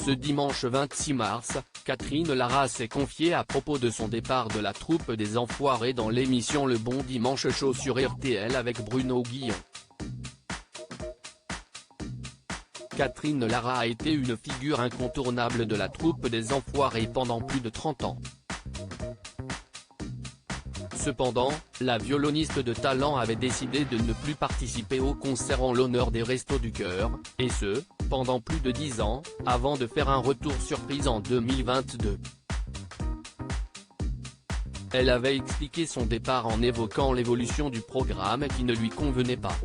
Ce dimanche 26 mars, Catherine Lara s'est confiée à propos de son départ de la troupe des Enfoirés dans l'émission Le Bon Dimanche Show sur RTL avec Bruno Guillon. Catherine Lara a été une figure incontournable de la troupe des Enfoirés pendant plus de 30 ans. Cependant, la violoniste de talent avait décidé de ne plus participer au concert en l'honneur des Restos du Cœur, et ce, pendant plus de 10 ans, avant de faire un retour surprise en 2022. Elle avait expliqué son départ en évoquant l'évolution du programme qui ne lui convenait pas.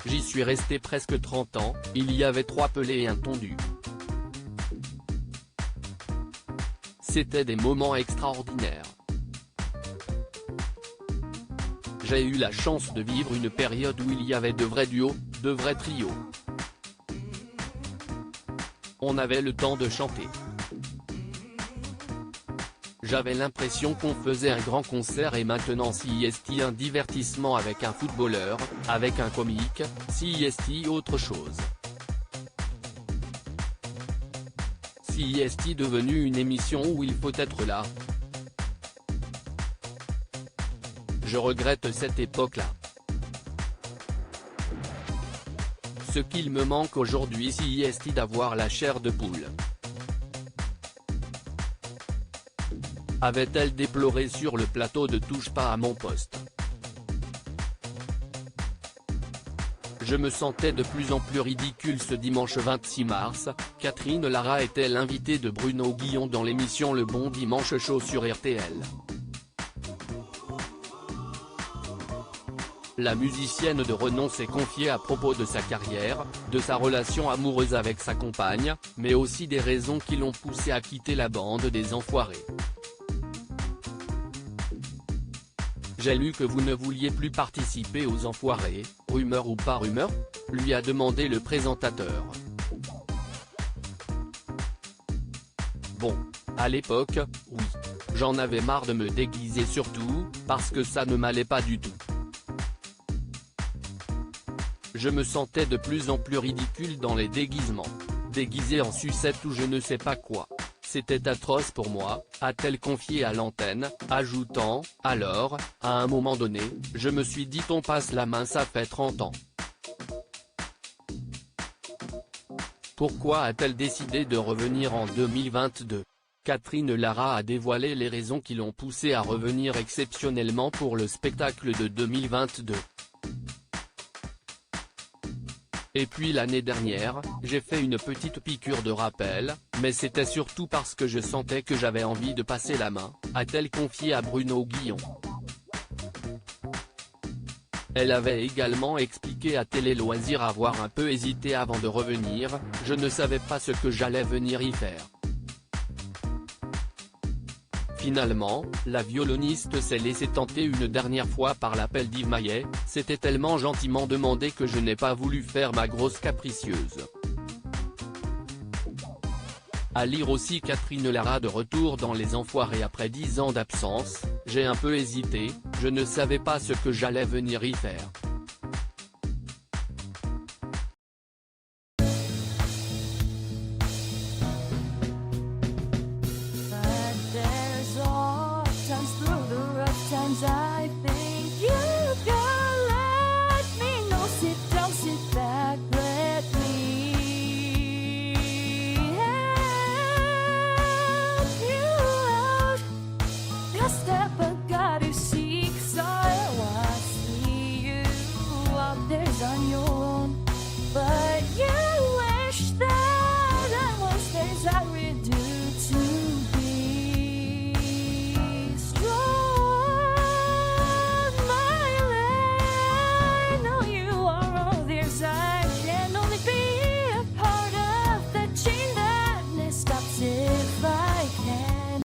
J'y suis resté presque 30 ans, il y avait 3 pelés et un tondu. C'était des moments extraordinaires. J'ai eu la chance de vivre une période où il y avait de vrais duos, de vrais trios. On avait le temps de chanter. J'avais l'impression qu'on faisait un grand concert et maintenant CIST un divertissement avec un footballeur, avec un comique, CIST autre chose. CIST devenu une émission où il faut être là. Je regrette cette époque-là. Ce qu'il me manque aujourd'hui CIST d'avoir la chair de poule. Avait-elle déploré sur le plateau de Touche pas à mon poste. Je me sentais de plus en plus ridicule ce dimanche 26 mars, Catherine Lara était l'invitée de Bruno Guillon dans l'émission Le Bon Dimanche Show sur RTL. La musicienne de renom s'est confiée à propos de sa carrière, de sa relation amoureuse avec sa compagne, mais aussi des raisons qui l'ont poussée à quitter la bande des Enfoirés. J'ai lu que vous ne vouliez plus participer aux Enfoirés, rumeur ou pas rumeur, lui a demandé le présentateur. Bon, à l'époque, oui. J'en avais marre de me déguiser surtout, parce que ça ne m'allait pas du tout. Je me sentais de plus en plus ridicule dans les déguisements. Déguisé en sucette ou je ne sais pas quoi. C'était atroce pour moi, a-t-elle confié à l'antenne, ajoutant, alors, à un moment donné, je me suis dit on passe la main ça fait 30 ans. Pourquoi a-t-elle décidé de revenir en 2022 ? Catherine Lara a dévoilé les raisons qui l'ont poussée à revenir exceptionnellement pour le spectacle de 2022. Et puis l'année dernière, j'ai fait une petite piqûre de rappel, mais c'était surtout parce que je sentais que j'avais envie de passer la main, a-t-elle confié à Bruno Guillon. Elle avait également expliqué à Télé Loisirs avoir un peu hésité avant de revenir, je ne savais pas ce que j'allais venir y faire. Finalement, la violoniste s'est laissée tenter une dernière fois par l'appel d'Yves Maillet, c'était tellement gentiment demandé que je n'ai pas voulu faire ma grosse capricieuse. À lire aussi Catherine Lara de retour dans Les Enfoirés après 10 ans d'absence, j'ai un peu hésité, je ne savais pas ce que j'allais venir y faire.